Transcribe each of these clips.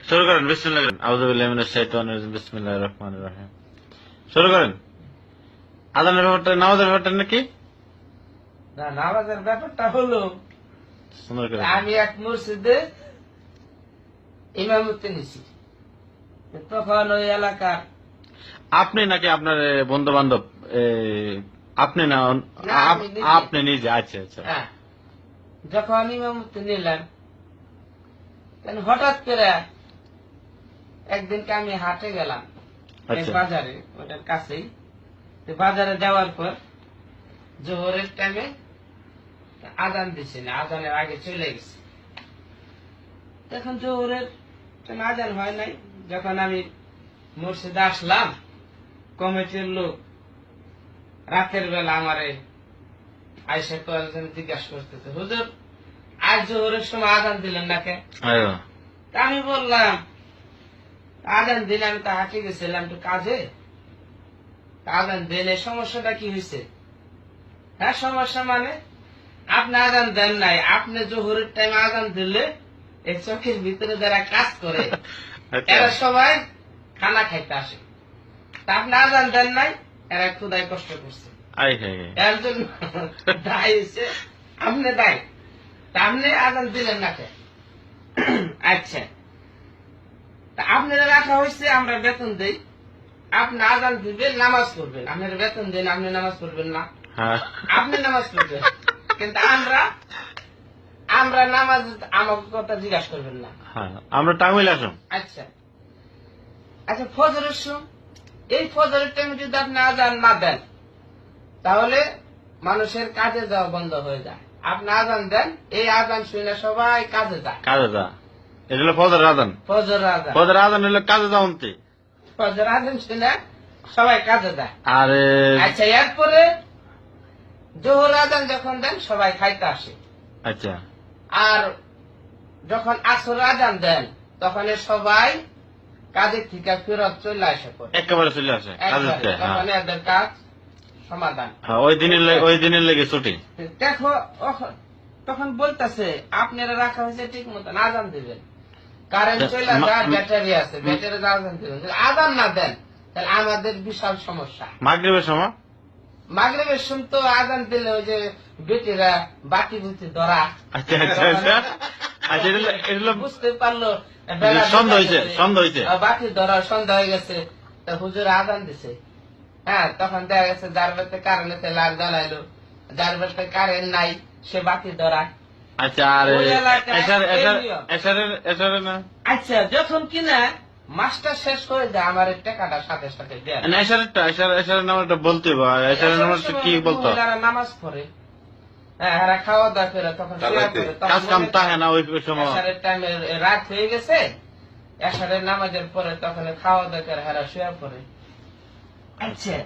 শুরু করেন। বিসমিল্লাহ। আউযু বিল্লাহি মিনাশ শাইতানির রাজিম। বিসমিল্লাহির রহমানির রহিম। শুরু করেন। আযানের ব্যাপারটা, নামাজের ব্যাপারটা নাকি? না, নামাজের ব্যাপারটা হলো সুন্দর করে। আমি এক মসজিদে ইমামতি নিছি। তখন ওই এলাকার আপনি নাকি আপনার বন্ধু বান্ধব? আপনি না, না, আমি নিজে। আপনি নিজে? আচ্ছা আচ্ছা। হ্যাঁ, যখন ইমামতি নিলাম তখন হঠাৎ করে একদিনকে আমি হাটে গেলাম, এক আচ্ছা বাজারে, ওটার কাছেই। তো বাজারে যাওয়ার পর জোহরের টাইমে আজান দিছে না, আজানের আগে চলে গেছে। তখন জোহরের টাইমে আজান হয় নাই। যখন আমি মসজিদে আসলাম, কমিটির লোক রাতের বেলা আমারে আইসা কয়েকজন জিজ্ঞাসা করতেছে, হুজুর আজ জোহরের সময় আজান দিলেন না কে? আয়ো। তা আমি বললাম, আজান দিলে আমি তো হাঁটে গেছিলাম একটু কাজে, তা আজান দিলে সমস্যাটা কি হয়েছে? হ্যাঁ, সমস্যা মানে আপনি আজান দেন নাই, আপনি জোহরের টাইমে আজান দিলে এই চোখের ভিতরে যারা কাজ করে আচ্ছা এরা সবাই খানা খাইতে আসে, তা আপনি আজান দেন নাই, এরা ক্ষুধায় কষ্ট করছে। আই হ্যাঁ হ্যাঁ। এর জন্য দায় হচ্ছে আপনি দায়, তা আপনি আজান দিলেন না কে? আচ্ছা, তা আপনারা রাখা হয়েছে, আমরা বেতন দেই, আপনি আজান দিবেন, নামাজ পড়বেন, আপনারা বেতন দেন, আপনি নামাজ পড়বেন না? হ্যাঁ। আপনি নামাজ পড়বেন, কিন্তু আমরা নামাজ আমাকে কথা জিজ্ঞাসা করবেন না। হ্যাঁ, আমরা টাঙ্গুইল আসুন। আচ্ছা আচ্ছা, ফজরের সময়, এই ফজরের টাইমে যদি আপনি আজান না দেন তাহলে মানুষের কাজে যাওয়া বন্ধ হয়ে যায়। আপনি আজান দেন, এই আজান শুনে সবাই কাজে যায়। কাজে যা, এটা হলো ফজর আজান। ফজর আজান, ফজর আজান হলো কাজে যাওনতে। ফজর আজান শুনে সবাই কাজে যায়। আর আচ্ছা, এরপরে জোহর আজান যখন দেন সবাই খাইতে আসে। আচ্ছা আর যখন আসর আজান দেন তখন সবাই কাজের থেকে ফেরত চলে আসে পড়ে একেবারে চলে আসে কাজের থেকে। হ্যাঁ তখন এদের কাজ সমাধান। হ্যাঁ, ওই দিনের লেগে ছুটি। দেখো, তখন বলতেছে আপনারা রাখা হয়েছে ঠিক মতন, আজান দিবেন, কারেন্ট চলে যায়, ব্যাটারি আছে, ব্যাটারি আজান দিবেন। যদি আজান না দেন তাহলে আমাদের বিশাল সমস্যা। মাগরিবের সময়, মাগরিবের সময় তো আজান দিলে ওই যে বেটিরা বাতি বুতি ধরা, আচ্ছা আচ্ছা আচ্ছা আচ্ছা, এটা হলো বুঝতে পারলো বেলা সন্ধ্যা হয়েছে, সন্ধ্যা হয়েছে। বাতি ধরা সন্ধ্যা হয়ে গেছে, তা হুজুর আজান দিছে। হ্যাঁ, তখন দেখা গেছে যার বাড়িতে কারেন্ট আছে লাল জ্বালাইলো, যার বাড়িতে কারেন্ট নাই সে বাতি ধরা। আচ্ছা, আর ওই এলাকায় এই নিয়ম। এসারে না, আচ্ছা, যখন কিনা মাস্টার শেষ হয়ে যায় আমার এই টাকাটা সাথে সাথে দেয় না। এসারের নামটা বলতে হবে। এসারের নামটা কি বলতো? মহিলারা নামাজ পড়ে, হ্যাঁ, এরা খাওয়া দাওয়া করে তখন শুয়ে পড়ে, তখন কাজ কাম তাহে না ওই সময়। এশারের টাইমে রাত হয়ে গেছে, এশারের নামাজের পরে তখন খাওয়া দাওয়া করে হেরা শুয়ে পড়ে। আচ্ছা,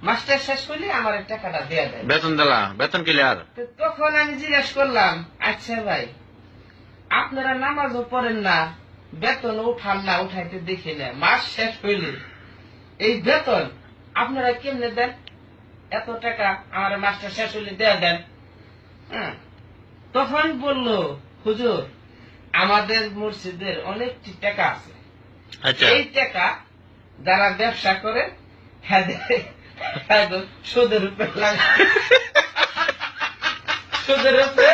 মাস্টার শেষ হইলে আমার এই টাকাটা দেয়া দেয়। বেতন দিলা, বেতন ক্লিয়ার। তো তখন আমি জিজ্ঞাসা করলাম, আচ্ছা ভাই, আপনারা নামাজও পড়েন না, বেতন উঠান না, উঠাইতে দেখি না, মাস শেষ হইলে এই বেতন আপনারা কেমনে দেন? এত টাকা আমার মাস্টার শেষ হইলে দেয়া দেন। হ্যাঁ, তখন বলল, হুজুর আমাদের মসজিদের অনেকটি টাকা আছে, আচ্ছা এই টাকা যারা ব্যবসা করে সুদের উপরে লাগে, সুদের উপরে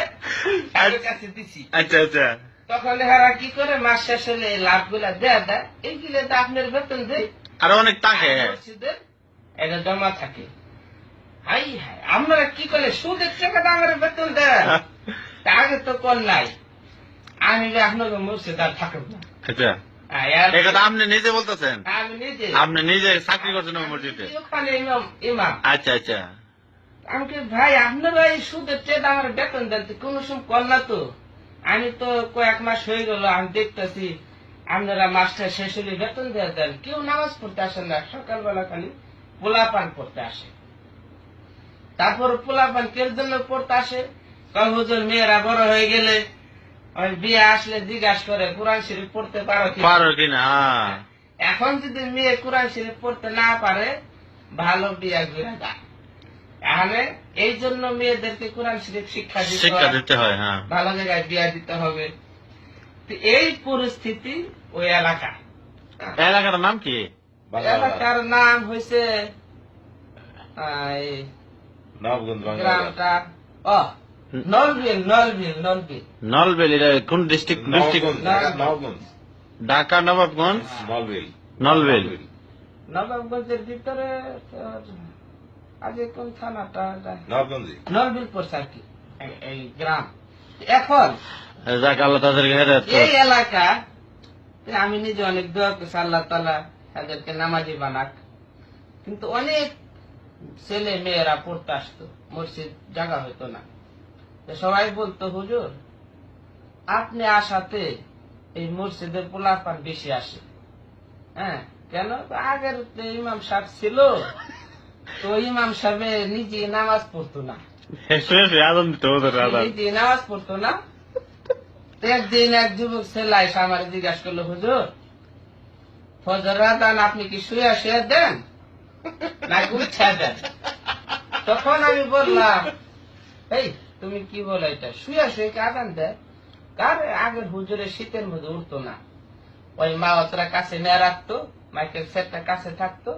তাদের কাছে দিছি। আচ্ছা আচ্ছা তখন এরা কি করে মাস শেষ হলে লাভ গুলা দেয়া দেয়, এইগুলো তো আপনার বেতন দেয়, আর অনেক থাকে। মসজিদের এটা জমা থাকে। হাই হাই, আপনারা কি করে সুদের টাকাটা আমার বেতন দেয়? তা আগে তো কর নাই, আমি যে আপনাকে মসজিদ আর থাকব না। আচ্ছা, এই কথা আপনি নিজে বলতেছেন? আমি নিজে, আপনি নিজে চাকরি করছেন ওই মসজিদে? ওখানে ইমাম। আচ্ছা আচ্ছা। আমি কি ভাই আপনারা এই সুদের টাকা আমার বেতন দেন, কোন সময় কর না তো? আমি তো কয়েক মাস হয়ে গেল, আমি দেখতেছি আপনারা মাস্টার শেষ হলে বেতন দেওয়া দেন, কেউ নামাজ পড়তে আসেন না, সকালবেলা খালি পোলা পান পড়তে আসে। তারপর পোলা পান কের জন্য পড়তে আসে? কারণ হুজুর মেয়েরা বড় হয়ে গেলে ওই বিয়ে আসলে জিজ্ঞাসা করে কোরআন শরীফ পড়তে পারো কি? পারো কিনা। এখন যদি মেয়ে কোরআন শরীফ পড়তে না পারে, ভালো বিয়া ঘুরে যায়। তাহলে এই জন্য মেয়েদেরকে কোরআন শরীফ শিক্ষা দিতে হয়। হ্যাঁ, ভালো জায়গায় বিয়া দিতে হবে। তো এই পরিস্থিতি ওই এলাকায়। এলাকাটার নাম কি? এলাকার নাম হয়েছে গ্রামটা নলবিল। নলবেল। এটা কোন ডিস্ট্রিক্ট? ঢাকা নবাবগঞ্জ। নলবেল। নবাবগঞ্জের ভিতরে আগে কোন থানাটা? নলবিল পড়ছে আর কি এই গ্রাম। এখন যাক, আল্লাহ তাদেরকে হেদায়েত করুন। এই এলাকা আমি নিজে অনেক দোয়া করছি, আল্লাহ তাআলা তাদেরকে নামাজি বানাক। কিন্তু অনেক ছেলে মেয়েরা পড়তে আসতো, মসজিদ জায়গা হইতো না। সবাই বলতো, হুজুর আপনি আসাতে এই মসজিদের পোলাপান বেশি আসে। হ্যাঁ, কেন? আগের যে ইমাম সাহেব ছিল, তো ইমাম সাহেব নিজে নামাজ পড়তো না, নিজে নামাজ পড়তো না। একদিন এক যুবক ছেলে এসে আমার জিজ্ঞাসা করলো, হুজুর ফজর আযান আপনি কি শুয়ে শুয়ে দেন নাকি উঠা দেন? তখন আমি বললাম, এই তুমি কি বলো, এটা শুয়ে শুয়ে কি আযান দেয়? কার আগের হুজুরের শীতের মধ্যে উঠতো না, ওই মা অতরা কাছে নিয়ে রাখতো, মাইকেল সেটটা কাছে থাকতো,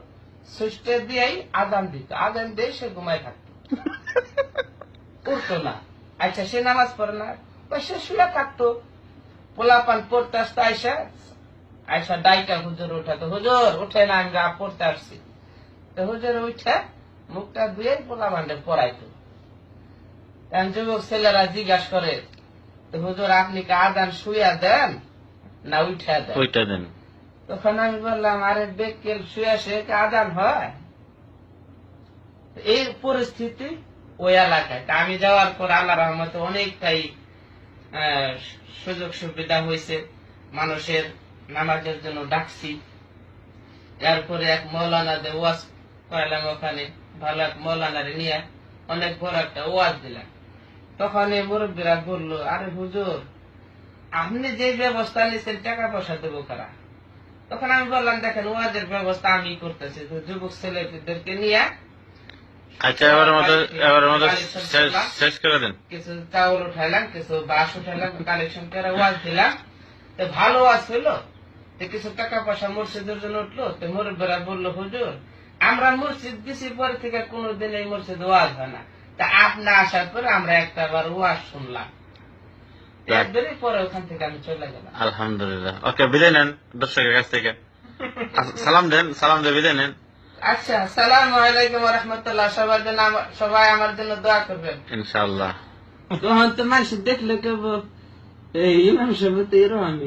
সুইচটা দিয়েই আযান দিত, আযান দিয়ে সে ঘুমায় থাকতো, উঠতো না। আচ্ছা সে নামাজ পড়ে না? সে শুয়ে থাকতো। পোলাপান পড়তে আসতো, আয়সা ডাইকা হুজুর উঠাতো, হুজুর উঠে না, আমি পড়তে আসছি। তো হুজুর উঠে মুখটা ধুয়ে পোলাপানটা পড়াইতো। যুবক ছেলেরা জিজ্ঞাসা করে, হুজুর আপনি কি আযান শুয়া দেন না উঠা দেন? তখন আমি বললাম, আরে বেকেল শুয়া শুয়ে কি আযান হয়? এই পরিস্থিতি ওই এলাকায়। আমি যাওয়ার পর আল্লাহ রহমতে অনেকটাই সুযোগ সুবিধা হয়েছে, মানুষের নামাজের জন্য ডাকছি। এরপরে এক মৌলানাদের ওয়াজ করালাম, ওখানে ভালো এক মৌলানারে নিয়ে অনেক বড় একটা ওয়াজ দিলাম। তখন এই মুরব্বীরা বললো, আরে হুজুর আপনি যে ব্যবস্থা নিচ্ছেন টাকা পয়সা দেবো কারা? তখন আমি বললাম, দেখেন ওয়াজের ব্যবস্থা আমি করতেছি, তো যুবক ছেলেদেরকে নিয়ে আচ্ছা, এবারের মতো শেষ করে দেন। কিছু চাউল উঠাইলাম, কিছু বাঁশ উঠাইলাম, কালেকশন করে ওয়াজ দিলাম। তো ভালো ওয়াজ হইলো, তো কিছু টাকা পয়সা মসজিদের জন্য উঠলো। তো মুরব্বীরা বললো, হুজুর আমরা মসজিদ দিছি পরে থেকে কোনোদিন এই মসজিদ ওয়াজ হয় না, তা আপনি আসার পরে আমরা একটা বার ওয়াজ শুনলাম। একবারই পরে ওখান থেকে আমি চলে গেলাম। আলহামদুলিল্লাহ। ওকে, বিদায় নেন দর্শকের কাছ থেকে। সালাম দিয়ে বিদায় নেন। আচ্ছা, আসসালামু আলাইকুম ওয়া রাহমাতুল্লাহ। সবাই আমার জন্য দোয়া করবেন ইনশাআল্লাহ। তখন তো মানুষ দেখলে কেবল এই ইমাম সাহেব তো এরকম আমি